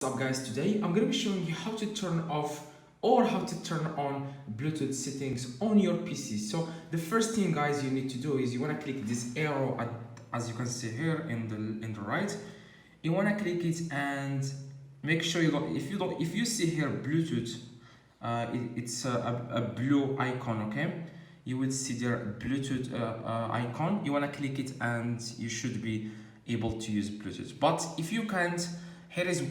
What's up guys, today I'm going to be showing you how to turn off or how to turn on Bluetooth settings on your PC. So the first thing guys you need to do is you want to click this arrow as you can see here in the right. You want to click it and make sure you don't, if you see here Bluetooth, it's a blue icon, okay? You will see there Bluetooth icon. You want to click it and you should be able to use Bluetooth. But if you can't, here is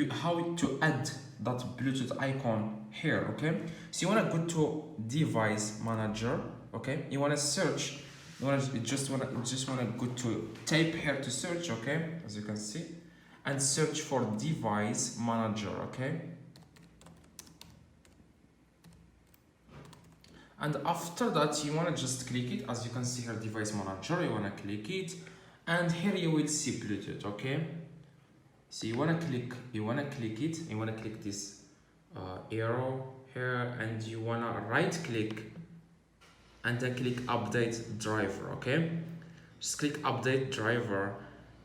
how to add that Bluetooth icon here, okay? So you want to go to device manager, okay? You want to search, just want to go to type here to search, okay? As you can see, and search for device manager, okay? And after that, you want to just click it. As you can see here, device manager, you want to click it, and here you will see Bluetooth, okay? So you want to click it, you want to click this arrow here, and you want to right click and then click update driver, okay? Just click update driver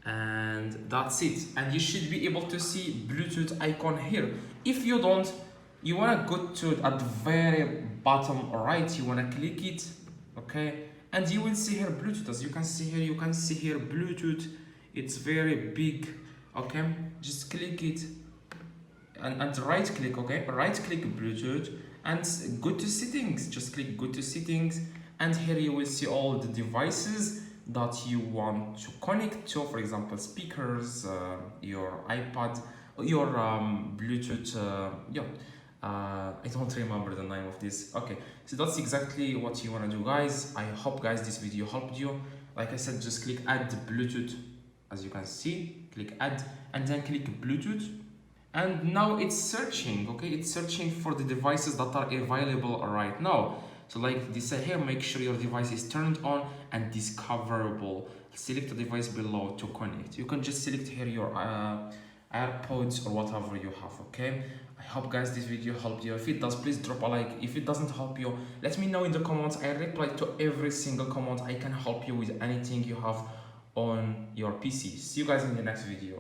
and that's it. And you should be able to see Bluetooth icon here. If you don't, you want to go to at the very bottom right, you want to click it, okay? And you will see here Bluetooth. As you can see here, Bluetooth. It's very big. Okay, just click it and right click, okay? Right click Bluetooth and go to settings. Just click go to settings, and here you will see all the devices that you want to connect to, for example, speakers, your iPad, your Bluetooth, I don't remember the name of this. Okay, so that's exactly what you want to do, guys. I hope guys this video helped you. Like I said, just click add Bluetooth. As you can see, click add and then click Bluetooth, and now it's searching, okay? It's searching for the devices that are available right now. So like they say here, make sure your device is turned on and discoverable. Select the device below to connect. You can just select here your AirPods or whatever you have, okay? I hope guys this video helped you. If it does, please drop a like. If it doesn't help you, let me know in the comments. I reply to every single comment. I can help you with anything you have on your PC. See you guys in the next video.